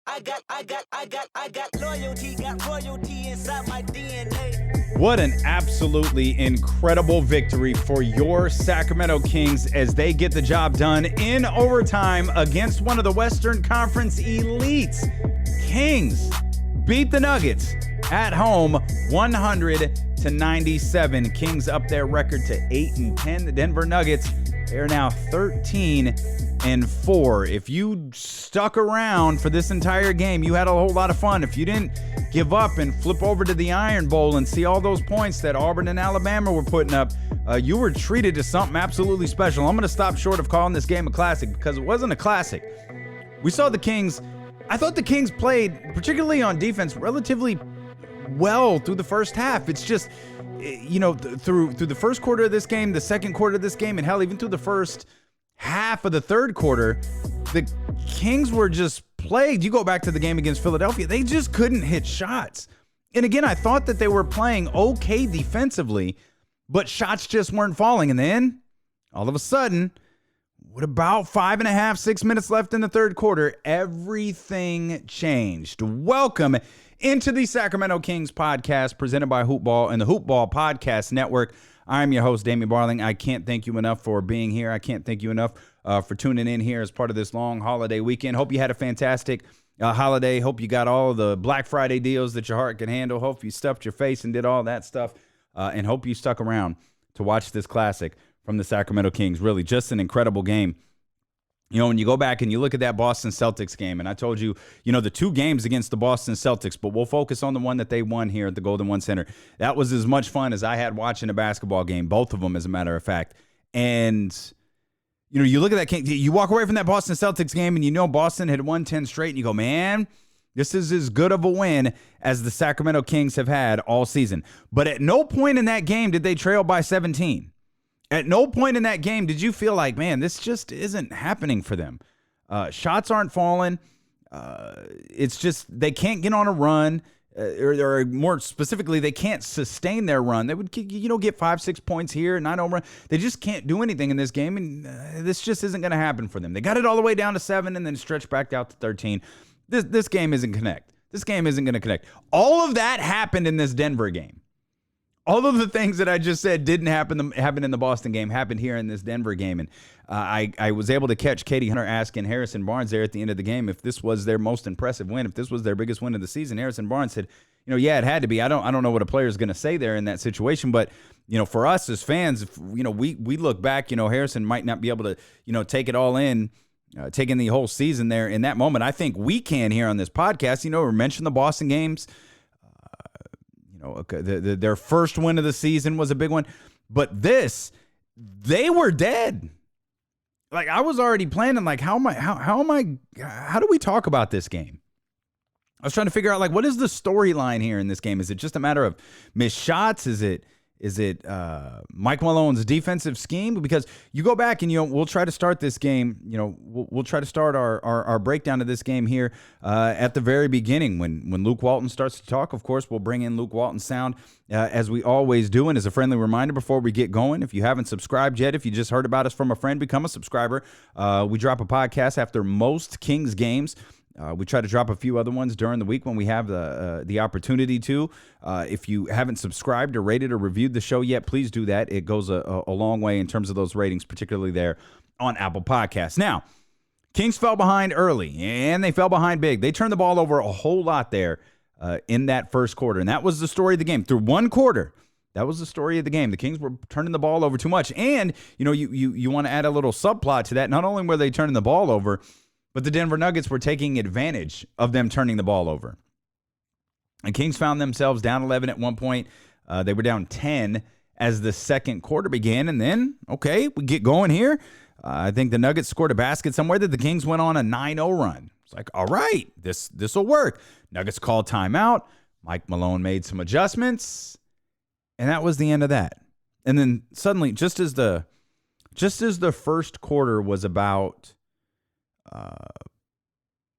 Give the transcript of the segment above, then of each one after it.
I got loyalty, got royalty inside my DNA. What an absolutely incredible victory for your Sacramento Kings as they get the job done in overtime against one of the Western Conference elites. Kings beat the Nuggets at home 100-97. Kings up their record to 8-10. The Denver Nuggets, they're now 13-4. If you stuck around for this entire game, you had a whole lot of fun. If you didn't give up and flip over to the Iron Bowl and see all those points that Auburn and Alabama were putting up, you were treated to something absolutely special. I'm going to stop short of calling this game a classic because it wasn't a classic. We saw the Kings. I thought the Kings played, particularly on defense, relatively well through the first half. It's just, through the first quarter of this game, the second quarter of this game, and hell, even through the first half of the third quarter, the Kings were just plagued. You go back to the game against Philadelphia, they just couldn't hit shots. And again, I thought that they were playing okay defensively, but shots just weren't falling. And then, all of a sudden, with about 5.5, 6 minutes left in the third quarter, everything changed. Welcome into the Sacramento Kings podcast presented by Hoopball and the Hoopball Podcast Network. I'm your host, Damian Barling. I can't thank you enough for being here. I can't thank you enough for tuning in here as part of this long holiday weekend. Hope you had a fantastic holiday. Hope you got all the Black Friday deals that your heart can handle. Hope you stuffed your face and did all that stuff. And hope you stuck around to watch this classic from the Sacramento Kings. Really, just an incredible game. You know, when you go back and you look at that Boston Celtics game, and I told you, the two games against the Boston Celtics, but we'll focus on the one that they won here at the Golden One Center. That was as much fun as I had watching a basketball game, both of them, as a matter of fact. And, you look at that game, you walk away from that Boston Celtics game, and Boston had won 10 straight, and you go, man, this is as good of a win as the Sacramento Kings have had all season. But at no point in that game did they trail by 17. At no point in that game did you feel like, man, this just isn't happening for them. Shots aren't falling. It's just they can't get on a run, or more specifically, they can't sustain their run. They would, get 5-6 points here, 9-0 run. They just can't do anything in this game, and this just isn't going to happen for them. They got it all the way down to 7 and then stretched back out to 13. This game isn't connect. This game isn't going to connect. All of that happened in this Denver game. All of the things that I just said didn't happen in the Boston game happened here in this Denver game. And I was able to catch Katie Hunter asking Harrison Barnes there at the end of the game if this was their most impressive win, if this was their biggest win of the season. Harrison Barnes said, yeah, it had to be. I don't know what a player is going to say there in that situation, but for us as fans, if we look back, Harrison might not be able to take it all in, taking the whole season there in that moment. I think we can here on this podcast. We mentioned the Boston games. Their first win of the season was a big one, but they were dead. Like, I was already planning, like, how do we talk about this game? I was trying to figure out, like, what is the storyline here in this game? Is it just a matter of missed shots? Is it Mike Malone's defensive scheme? Because you go back and, we'll try to start this game, we'll try to start our breakdown of this game here at the very beginning. When Luke Walton starts to talk, of course, we'll bring in Luke Walton's sound as we always do. And as a friendly reminder before we get going, if you haven't subscribed yet, if you just heard about us from a friend, become a subscriber. We drop a podcast after most Kings games. We try to drop a few other ones during the week when we have the opportunity to. If you haven't subscribed or rated or reviewed the show yet, please do that. It goes a long way in terms of those ratings, particularly there on Apple Podcasts. Now, Kings fell behind early, and they fell behind big. They turned the ball over a whole lot there in that first quarter, and that was the story of the game. Through one quarter, that was the story of the game. The Kings were turning the ball over too much, and you want to add a little subplot to that. Not only were they turning the ball over, but the Denver Nuggets were taking advantage of them turning the ball over. And Kings found themselves down 11 at one point. They were down 10 as the second quarter began. And then, okay, we get going here. I think the Nuggets scored a basket somewhere that the Kings went on a 9-0 run. It's like, all right, this will work. Nuggets called timeout. Mike Malone made some adjustments. And that was the end of that. And then suddenly, just as the first quarter was about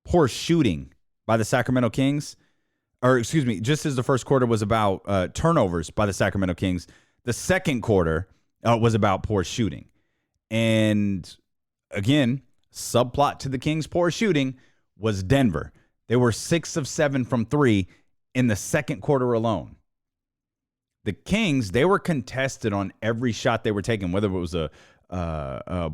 poor shooting by the Sacramento Kings, just as the first quarter was about turnovers by the Sacramento Kings, the second quarter was about poor shooting. And again, subplot to the Kings' poor shooting was Denver. They were 6 of 7 from 3 in the second quarter alone. The Kings, they were contested on every shot they were taking, whether it was a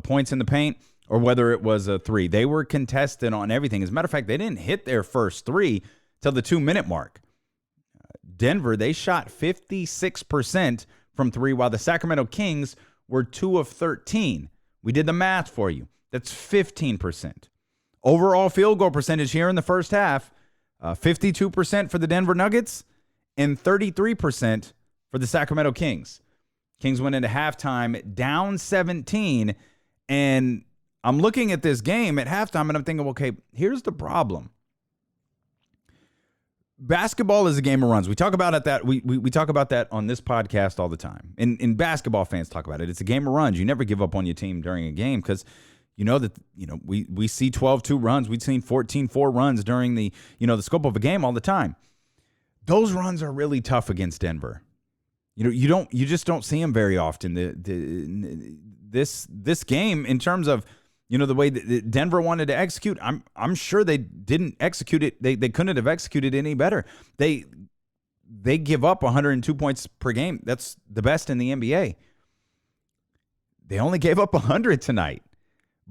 points in the paint or whether it was a 3. They were contested on everything. As a matter of fact, they didn't hit their first 3 till the 2-minute mark. Denver, they shot 56% from 3, while the Sacramento Kings were 2 of 13. We did the math for you. That's 15%. Overall field goal percentage here in the first half, 52% for the Denver Nuggets and 33% for the Sacramento Kings. Kings went into halftime down 17, and I'm looking at this game at halftime, and I'm thinking, okay, here's the problem. Basketball is a game of runs. We talk about that. We talk about that on this podcast all the time. And basketball fans talk about it. It's a game of runs. You never give up on your team during a game because you know that we see 12-2 runs. We've seen 14-4 runs during the scope of a game all the time. Those runs are really tough against Denver. You just don't see them very often. This game, in terms of the way that Denver wanted to execute, I'm sure they didn't execute it. They couldn't have executed any better. They give up 102 points per game. That's the best in the NBA. They only gave up 100 tonight.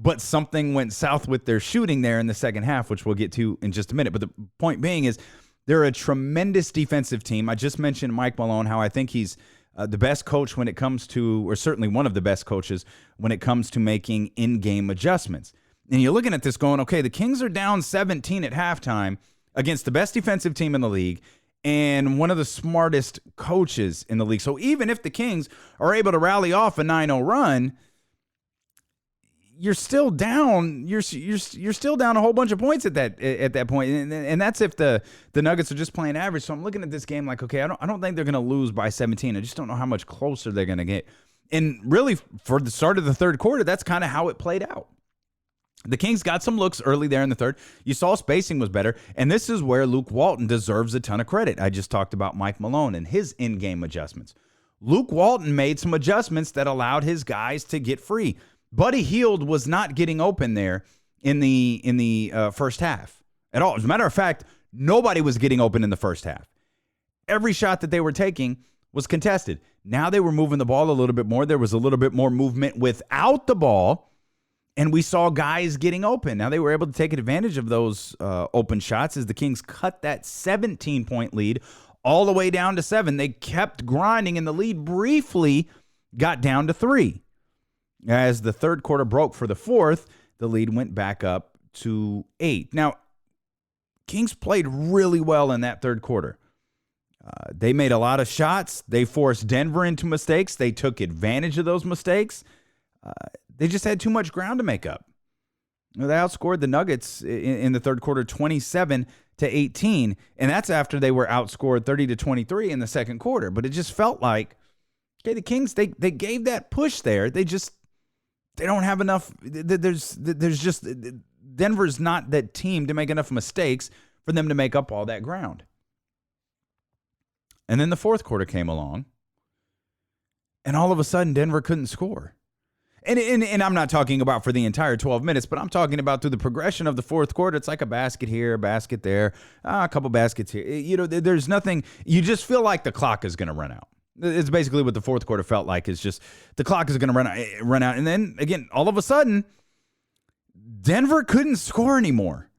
But something went south with their shooting there in the second half, which we'll get to in just a minute. But the point being is they're a tremendous defensive team. I just mentioned Mike Malone, how I think he's the best coach when it comes to, or certainly one of the best coaches when it comes to making in-game adjustments. And you're looking at this going, okay, the Kings are down 17 at halftime against the best defensive team in the league and one of the smartest coaches in the league. So even if the Kings are able to rally off a 9-0 run, you're still down. You're still down a whole bunch of points at that point, and that's if the Nuggets are just playing average. So I'm looking at this game like, okay, I don't think they're going to lose by 17. I just don't know how much closer they're going to get. And really, for the start of the third quarter, that's kind of how it played out. The Kings got some looks early there in the third. You saw spacing was better, and this is where Luke Walton deserves a ton of credit. I just talked about Mike Malone and his in-game adjustments. Luke Walton made some adjustments that allowed his guys to get free. Buddy Hield was not getting open there in the first half at all. As a matter of fact, nobody was getting open in the first half. Every shot that they were taking was contested. Now they were moving the ball a little bit more. There was a little bit more movement without the ball, and we saw guys getting open. Now they were able to take advantage of those open shots as the Kings cut that 17-point lead all the way down to 7. They kept grinding, and the lead briefly got down to 3. As the third quarter broke for the fourth, the lead went back up to 8. Now, Kings played really well in that third quarter. They made a lot of shots. They forced Denver into mistakes. They took advantage of those mistakes. They just had too much ground to make up. They outscored the Nuggets in the third quarter 27-18, and that's after they were outscored 30-23 in the second quarter. But it just felt like, okay, the Kings, they gave that push there. They don't have enough. There's just Denver's not that team to make enough mistakes for them to make up all that ground. And then the fourth quarter came along, and all of a sudden Denver couldn't score. And I'm not talking about for the entire 12 minutes, but I'm talking about through the progression of the fourth quarter. It's like a basket here, a basket there, a couple baskets here. There's nothing. You just feel like the clock is going to run out. It's basically what the fourth quarter felt like. Is just the clock is going to run out. And then, again, all of a sudden, Denver couldn't score anymore.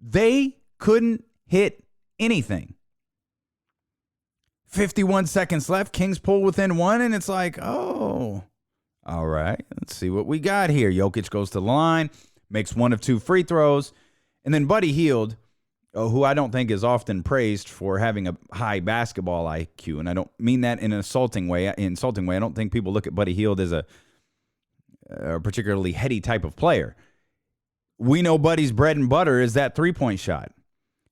They couldn't hit anything. 51 seconds left. Kings pull within 1, and it's like, oh, all right, let's see what we got here. Jokic goes to the line, makes 1 of 2 free throws, and then Buddy Hield, who I don't think is often praised for having a high basketball IQ, and I don't mean that in an insulting way. I don't think people look at Buddy Hield as a particularly heady type of player. We know Buddy's bread and butter is that three-point shot.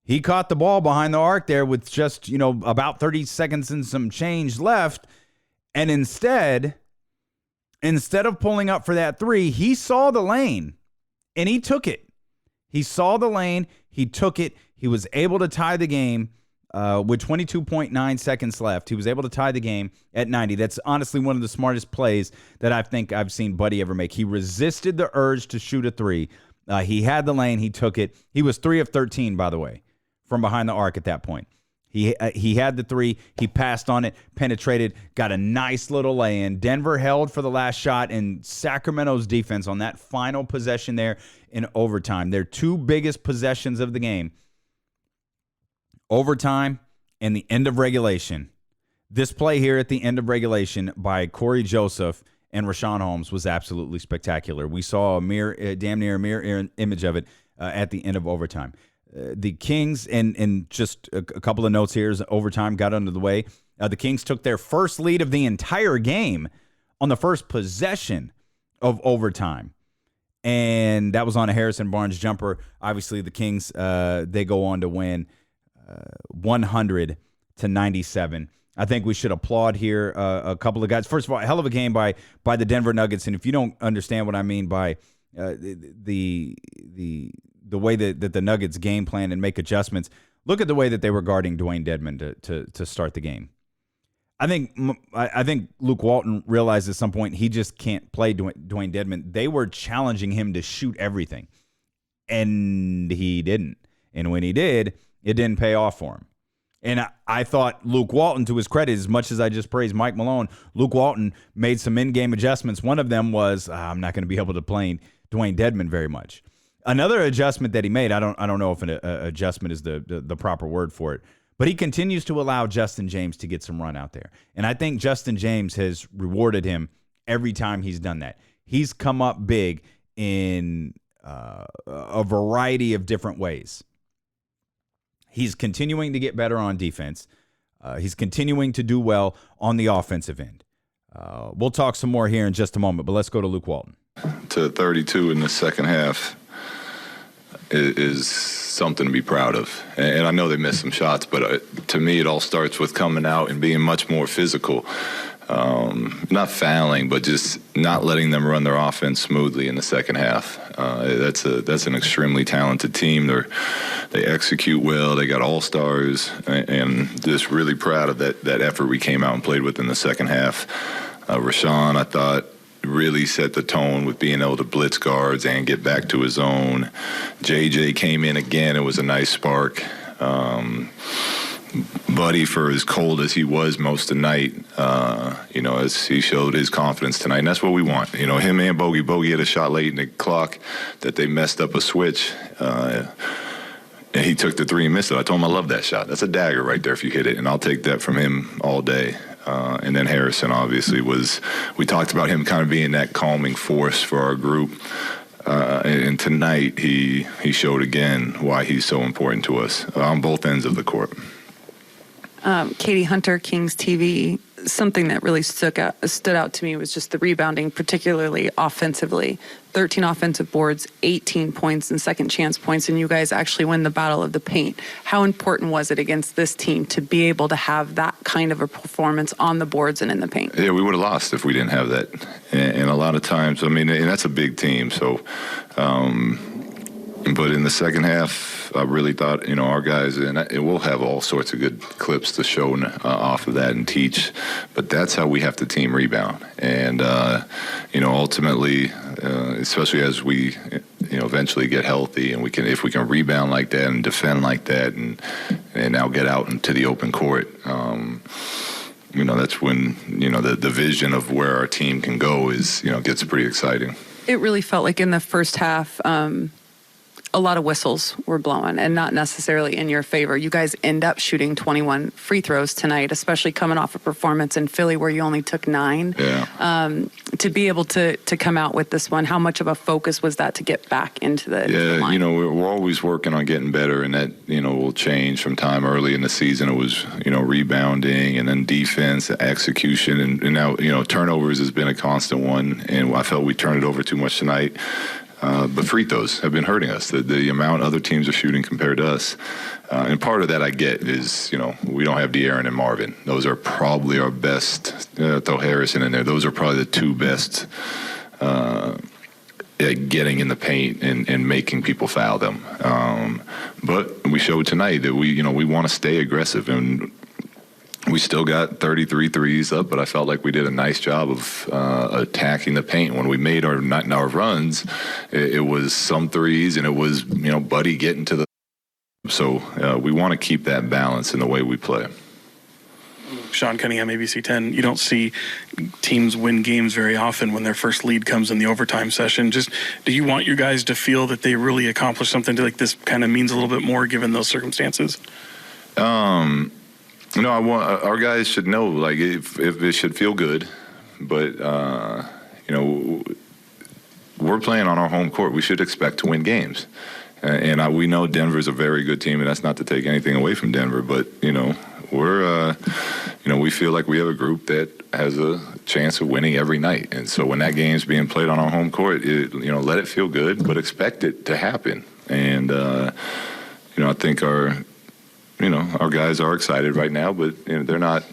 He caught the ball behind the arc there with just, about 30 seconds and some change left, and instead of pulling up for that 3, he saw the lane, and he took it. He saw the lane, he took it. He was able to tie the game with 22.9 seconds left. He was able to tie the game at 90. That's honestly one of the smartest plays that I think I've seen Buddy ever make. He resisted the urge to shoot a 3, He had the lane. He took it. He was 3 of 13, by the way, from behind the arc at that point. He had the three. He passed on it, penetrated, got a nice little lay-in. Denver held for the last shot, and Sacramento's defense on that final possession there in overtime. Their two biggest possessions of the game, overtime and the end of regulation. This play here at the end of regulation by Corey Joseph and Rashawn Holmes was absolutely spectacular. We saw a damn near a mirror image of it at the end of overtime. The Kings, and just a couple of notes here as overtime got under the way. The Kings took their first lead of the entire game on the first possession of overtime. And that was on a Harrison Barnes jumper. Obviously, the Kings, they go on to win 100-97. I think we should applaud here a couple of guys. First of all, a hell of a game by the Denver Nuggets. And if you don't understand what I mean by the way that the Nuggets game plan and make adjustments, look at the way that they were guarding Dwayne Dedmon to start the game. I think Luke Walton realized at some point he just can't play Dwayne Dedmon. They were challenging him to shoot everything, and he didn't. And when he did, it didn't pay off for him. And I thought Luke Walton, to his credit, as much as I just praised Mike Malone, Luke Walton made some in-game adjustments. One of them was, I'm not going to be able to play Dwayne Dedmon very much. Another adjustment that he made, I don't know if an adjustment is the proper word for it, but he continues to allow Justin James to get some run out there. And I think Justin James has rewarded him every time he's done that. He's come up big in a variety of different ways. He's continuing to get better on defense. He's continuing to do well on the offensive end. We'll talk some more here in just a moment, but let's go to Luke Walton. To 32 in the second half is something to be proud of. And I know they missed some shots, but to me it all starts with coming out and being much more physical. Not fouling, but just not letting them run their offense smoothly in the second half. That's an extremely talented team. They execute well. They got all-stars, and just really proud of that effort we came out and played with in the second half. Rashawn, I thought, really set the tone with being able to blitz guards and get back to his own. JJ came in again. It was a nice spark. Buddy, for as cold as he was most of the night, as he showed his confidence tonight. And that's what we want. Him and Bogey. Bogey had a shot late in the clock that they messed up a switch. And he took the three and missed it. I told him I love that shot. That's a dagger right there if you hit it. And I'll take that from him all day. And then Harrison, obviously, we talked about him kind of being that calming force for our group. And tonight he showed again why he's so important to us on both ends of the court. Katie Hunter, Kings TV, something that really stood out to me was just the rebounding, particularly offensively. 13 offensive boards, 18 points and second chance points, and you guys actually win the battle of the paint. How important was it against this team to be able to have that kind of a performance on the boards and in the paint? Yeah, we would have lost if we didn't have that. And a lot of times, and that's a big team, so... But in the second half, I really thought, our guys, and we'll have all sorts of good clips to show off of that and teach, but that's how we have to team rebound. And, ultimately, especially as we, eventually get healthy and if we can rebound like that and defend like that and now get out into the open court, that's when, the vision of where our team can go is, gets pretty exciting. It really felt like in the first half, a lot of whistles were blowing and not necessarily in your favor. You guys end up shooting 21 free throws tonight, especially coming off a performance in Philly where you only took 9. Yeah. To be able to come out with this one, how much of a focus was that to get back into the line? We're always working on getting better, and that, will change from time early in the season. It was, rebounding and then defense, execution, and now, turnovers has been a constant one, and I felt we turned it over too much tonight. But free throws have been hurting us. The amount other teams are shooting compared to us. And part of that I get is, we don't have De'Aaron and Marvin. Those are probably our best. Throw Harrison in there. Those are probably the two best at getting in the paint and making people foul them. But we showed tonight that we want to stay aggressive. And We still got 33 threes up, but I felt like we did a nice job of attacking the paint. When we made our runs, it was some threes, and it was, Buddy getting to the. So we want to keep that balance in the way we play. Sean Cunningham, ABC 10. You don't see teams win games very often when their first lead comes in the overtime session. Just, do you want your guys to feel that they really accomplished something to, like, this kind of means a little bit more given those circumstances? I want our guys should know, like, if it should feel good, but we're playing on our home court. We should expect to win games, and we know Denver's a very good team, and that's not to take anything away from Denver, but we're we feel like we have a group that has a chance of winning every night, and so when that game's being played on our home court, let it feel good, but expect it to happen, and I think our guys are excited right now, but they're not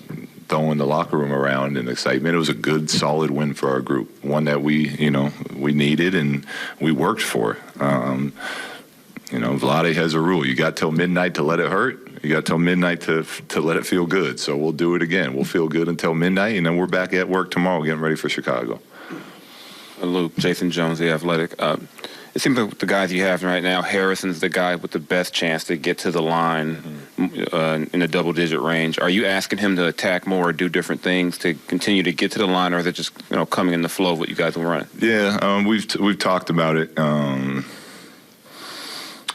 throwing the locker room around in excitement. It was a good, solid win for our group, one that we needed and we worked for. Vlade has a rule: you got till midnight to let it hurt. You got till midnight to let it feel good. So we'll do it again. We'll feel good until midnight, and then we're back at work tomorrow, getting ready for Chicago. Luke, Jason Jones, The Athletic. It seems like the guys you have right now, Harrison's the guy with the best chance to get to the line in a double-digit range. Are you asking him to attack more or do different things to continue to get to the line, or is it just coming in the flow of what you guys are running? Yeah, we've talked about it.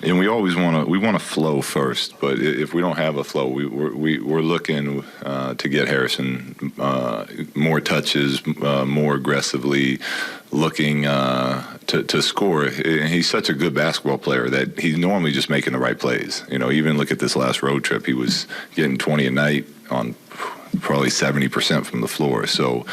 And we always want to flow first, but if we don't have a flow, we're looking to get Harrison more touches, more aggressively, looking to score. And he's such a good basketball player that he's normally just making the right plays. Even look at this last road trip, he was getting 20 a night on probably 70% from the floor. So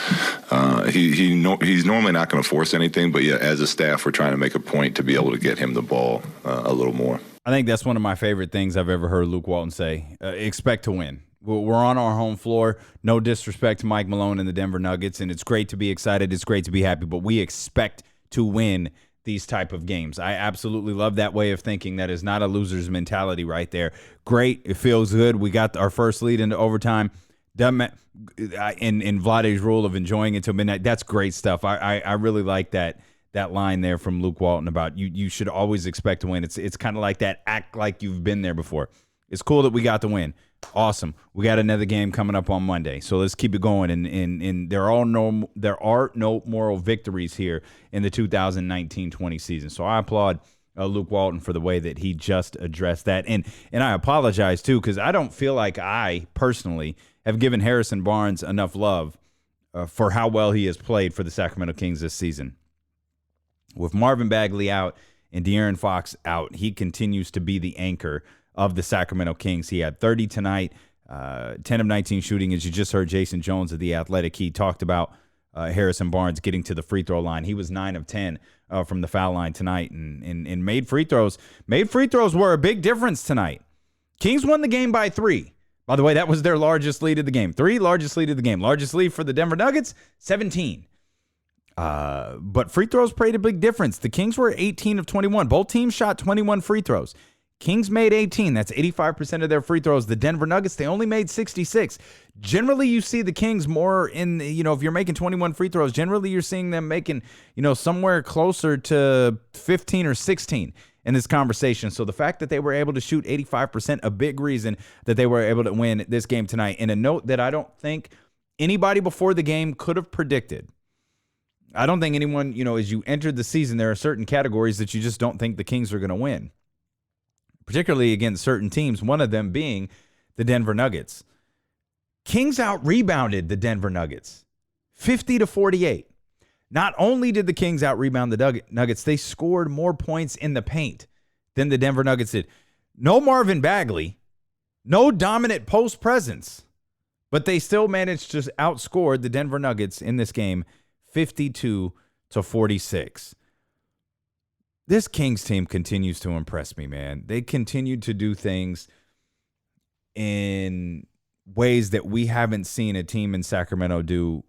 he's normally not going to force anything, but yeah, as a staff, we're trying to make a point to be able to get him the ball a little more. I think that's one of my favorite things I've ever heard Luke Walton say. Expect to win. We're on our home floor. No disrespect to Mike Malone and the Denver Nuggets, and it's great to be excited. It's great to be happy, but we expect to win these type of games. I absolutely love that way of thinking. That is not a loser's mentality right there. Great. It feels good. We got our first lead into overtime. In Vlade's rule of enjoying it till midnight, that's great stuff. I really like that line there from Luke Walton about you should always expect to win. It's kind of like that, act like you've been there before. It's cool that we got the win. Awesome. We got another game coming up on Monday, so let's keep it going. And there are no moral victories here in the 2019-20 season. So I applaud Luke Walton for the way that he just addressed that. And I apologize too, because I don't feel like I personally have given Harrison Barnes enough love for how well he has played for the Sacramento Kings this season. With Marvin Bagley out and De'Aaron Fox out, he continues to be the anchor of the Sacramento Kings. He had 30 tonight, 10 of 19 shooting. As you just heard Jason Jones of The Athletic, he talked about Harrison Barnes getting to the free throw line. He was 9 of 10 from the foul line tonight and made free throws. Made free throws were a big difference tonight. Kings won the game by 3. By the way, that was their largest lead of the game. 3, largest lead of the game. Largest lead for the Denver Nuggets, 17. But free throws played a big difference. The Kings were 18 of 21. Both teams shot 21 free throws. Kings made 18. That's 85% of their free throws. The Denver Nuggets, they only made 66. Generally, you see the Kings more in, if you're making 21 free throws, generally you're seeing them making, somewhere closer to 15 or 16 in this conversation. So the fact that they were able to shoot 85%, a big reason that they were able to win this game tonight. And a note that I don't think anybody before the game could have predicted. I don't think anyone, as you entered the season, there are certain categories that you just don't think the Kings are going to win, particularly against certain teams, one of them being the Denver Nuggets. Kings out-rebounded the Denver Nuggets, 50-48. Not only did the Kings out-rebound the Nuggets, they scored more points in the paint than the Denver Nuggets did. No Marvin Bagley, no dominant post presence, but they still managed to outscore the Denver Nuggets in this game 52-46. This Kings team continues to impress me, man. They continue to do things in ways that we haven't seen a team in Sacramento do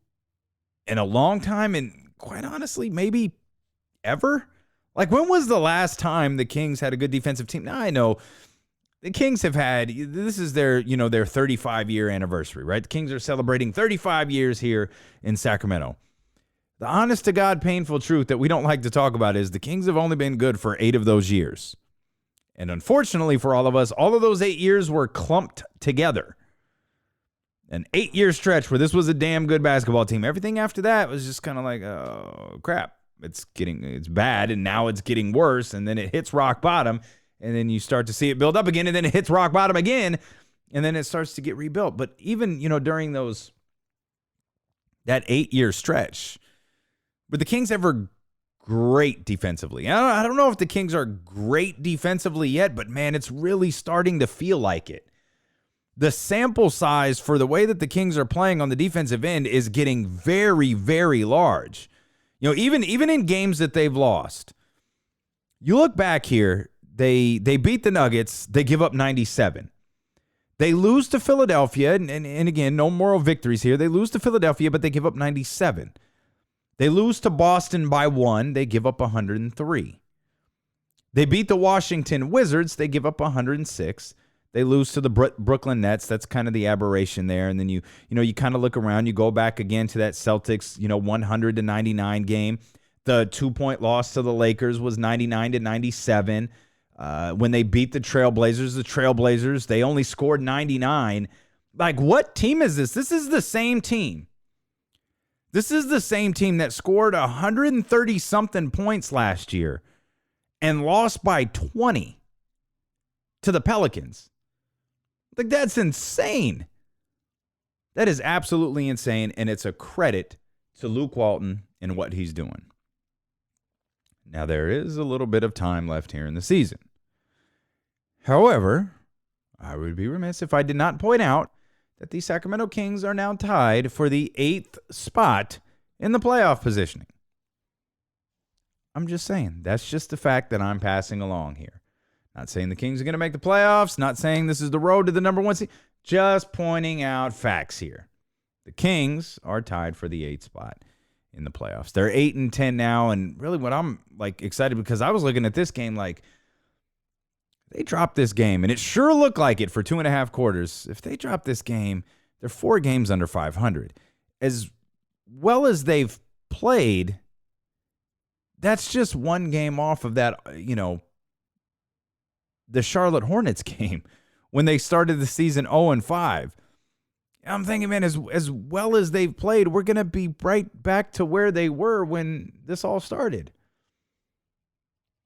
in a long time, and quite honestly, maybe ever. Like, when was the last time the Kings had a good defensive team? Now, I know the Kings have had, this is their 35-year anniversary, right? The Kings are celebrating 35 years here in Sacramento. The honest to God painful truth that we don't like to talk about is the Kings have only been good for 8 of those years. And unfortunately for all of us, all of those 8 years were clumped together. An 8-year stretch where this was a damn good basketball team. Everything after that was just kind of like, oh, crap. It's bad, and now it's getting worse, and then it hits rock bottom, and then you start to see it build up again, and then it hits rock bottom again, and then it starts to get rebuilt. But even, during that 8-year stretch, were the Kings ever great defensively? I don't know if the Kings are great defensively yet, but man, it's really starting to feel like it. The sample size for the way that the Kings are playing on the defensive end is getting very, very large. Even in games that they've lost, you look back here, they beat the Nuggets, they give up 97. They lose to Philadelphia, and again, no moral victories here. They lose to Philadelphia, but they give up 97. They lose to Boston by 1. They give up 103. They beat the Washington Wizards. They give up 106. They lose to the Brooklyn Nets. That's kind of the aberration there. And then you kind of look around. You go back again to that Celtics 100-99 game. The 2-point loss to the Lakers was 99-97. When they beat the Trailblazers, they only scored 99. Like, what team is this? This is the same team. This is the same team that scored 130-something points last year and lost by 20 to the Pelicans. Like, that's insane. That is absolutely insane, and it's a credit to Luke Walton and what he's doing. Now, there is a little bit of time left here in the season. However, I would be remiss if I did not point out that the Sacramento Kings are now tied for the 8th spot in the playoff positioning. I'm just saying. That's just the fact that I'm passing along here. Not saying the Kings are going to make the playoffs. Not saying this is the road to the number 1 seed. Just pointing out facts here. The Kings are tied for the 8th spot in the playoffs. They're 8-10 now, and really what I'm excited because I was looking at this game like, they dropped this game, and it sure looked like it for 2.5 quarters. If they drop this game, they're 4 games under 500. As well as they've played, that's just 1 game off of that, the Charlotte Hornets game when they started the season 0-5. I'm thinking, man, as well as they've played, we're going to be right back to where they were when this all started.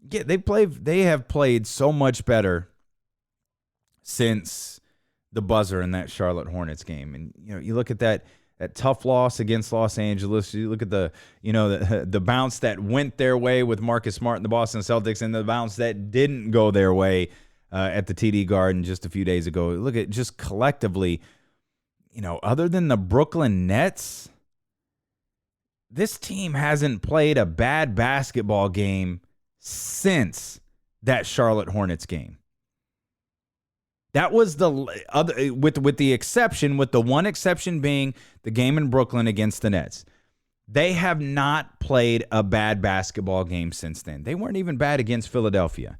Yeah, they have played so much better since the buzzer in that Charlotte Hornets game. And you look at that tough loss against Los Angeles. You look at the bounce that went their way with Marcus Smart and the Boston Celtics, and the bounce that didn't go their way at the TD Garden just a few days ago. Look at just collectively, other than the Brooklyn Nets, this team hasn't played a bad basketball game since that Charlotte Hornets game. That was the other, with the one exception being the game in Brooklyn against the Nets. They have not played a bad basketball game since then. They weren't even bad against Philadelphia.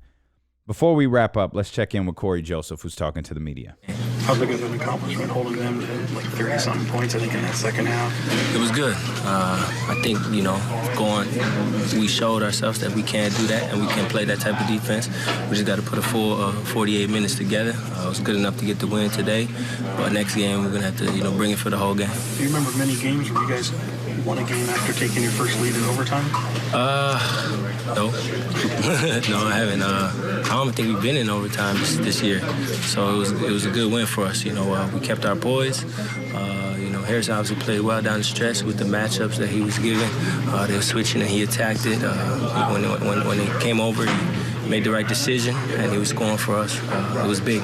Before we wrap up, let's check in with Corey Joseph, who's talking to the media. How big of an accomplishment holding them to 30-something points, I think, in that second half? It was good. I think, we showed ourselves that we can do that and we can play that type of defense. We just got to put a full 48 minutes together. It was good enough to get the win today. But next game, we're going to have to, bring it for the whole game. Do you remember many games where you guys won a game after taking your first lead in overtime? No. No, I haven't. I don't think we've been in overtime this year. So it was a good win for us. We kept our poise. Harris obviously played well down the stretch with the matchups that he was given. They were switching and he attacked it. When it came over, he made the right decision and he was scoring for us. It was big.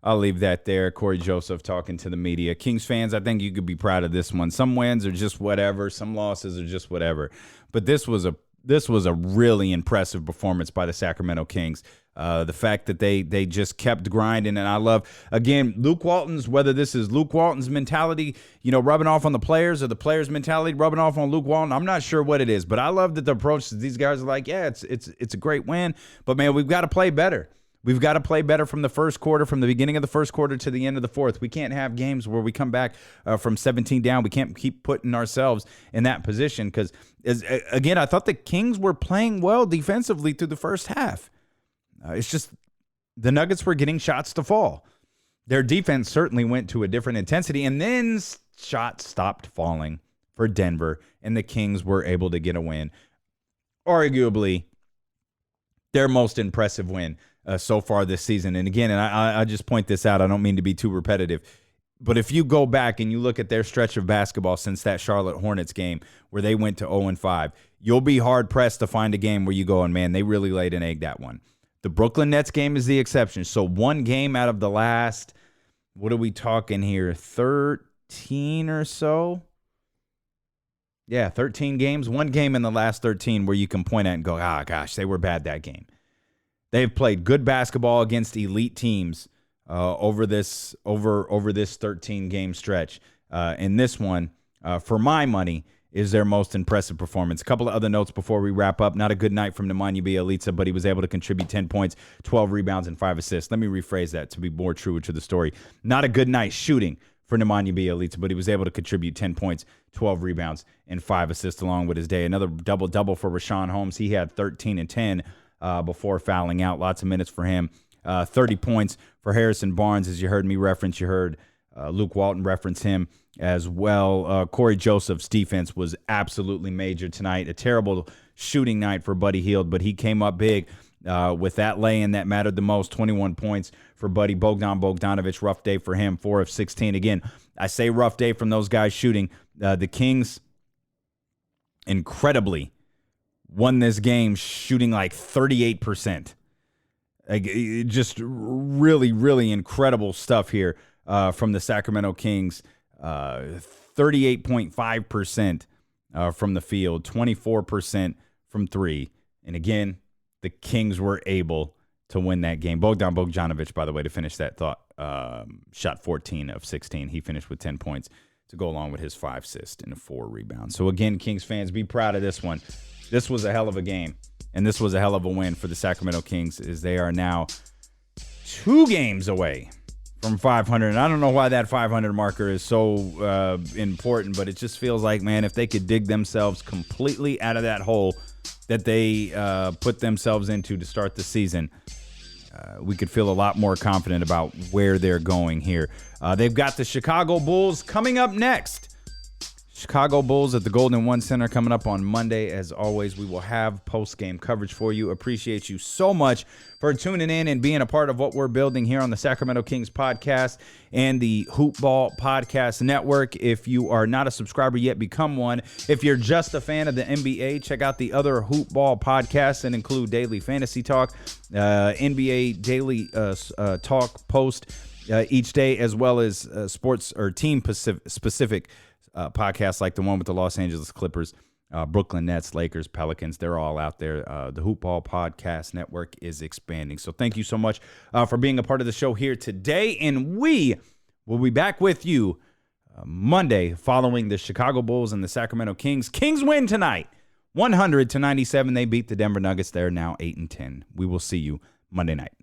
I'll leave that there. Corey Joseph talking to the media. Kings fans, I think you could be proud of this one. Some wins are just whatever. Some losses are just whatever. But this was a really impressive performance by the Sacramento Kings. The fact that they just kept grinding. And I love, again, whether this is Luke Walton's mentality, rubbing off on the players, or the players' mentality rubbing off on Luke Walton. I'm not sure what it is, but I love that the approach, these guys are like, yeah, it's a great win, but man, we've got to play better. We've got to play better from the first quarter, from the beginning of the first quarter to the end of the fourth. We can't have games where we come back from 17 down. We can't keep putting ourselves in that position because, again, I thought the Kings were playing well defensively through the first half. It's just the Nuggets were getting shots to fall. Their defense certainly went to a different intensity, and then shots stopped falling for Denver, and the Kings were able to get a win. Arguably, their most impressive win so far this season. And again, I just point this out. I don't mean to be too repetitive, but if you go back and you look at their stretch of basketball since that Charlotte Hornets game where they went to 0-5, you'll be hard-pressed to find a game where you go, and man, they really laid an egg that one. The Brooklyn Nets game is the exception. So one game out of the last, what are we talking here, 13 or so? Yeah, 13 games. One game in the last 13 where you can point at and go, gosh, they were bad that game. They've played good basketball against elite teams over this 13-game stretch. And this one, for my money, is their most impressive performance. A couple of other notes before we wrap up. Not a good night from Nemanja Bjelica, but he was able to contribute 10 points, 12 rebounds, and 5 assists. Let me rephrase that to be more true to the story. Not a good night shooting for Nemanja Bjelica, but he was able to contribute 10 points, 12 rebounds, and 5 assists along with his day. Another double-double for Rashawn Holmes. He had 13 and 10 before fouling out. Lots of minutes for him. 30 points for Harrison Barnes, as you heard me reference. You heard Luke Walton reference him as well. Corey Joseph's defense was absolutely major tonight. A terrible shooting night for Buddy Hield, but he came up big with that lay-in that mattered the most. 21 points for Buddy. Bogdanovich, rough day for him, 4 of 16. Again, I say rough day from those guys shooting. The Kings incredibly won this game shooting like 38%. Just really, really incredible stuff here from the Sacramento Kings. 38.5% from the field, 24% from three. And again, the Kings were able to win that game. Bogdanovich, by the way, to finish that thought, shot 14 of 16. He finished with 10 points to go along with his 5 assists and 4 rebounds. So again, Kings fans, be proud of this one. This was a hell of a game, and this was a hell of a win for the Sacramento Kings, as they are now 2 games away from 500. And I don't know why that 500 marker is so important, but it just feels like, man, if they could dig themselves completely out of that hole that they put themselves into to start the season, we could feel a lot more confident about where they're going here. They've got the Chicago Bulls coming up next. Chicago Bulls at the Golden One Center coming up on Monday. As always, we will have post-game coverage for you. Appreciate you so much for tuning in and being a part of what we're building here on the Sacramento Kings podcast and the Hoop Ball Podcast Network. If you are not a subscriber yet, become one. If you're just a fan of the NBA, check out the other Hoop Ball podcasts that include Daily Fantasy Talk, NBA Daily Talk post each day, as well as sports or team-specific podcasts like the one with the Los Angeles Clippers, Brooklyn Nets, Lakers, Pelicans. They're all out there. The Hoop Ball Podcast Network is expanding. So thank you so much for being a part of the show here today. And we will be back with you Monday following the Chicago Bulls and the Sacramento Kings. Kings win tonight, 100-97. They beat the Denver Nuggets. They're now 8-10. We will see you Monday night.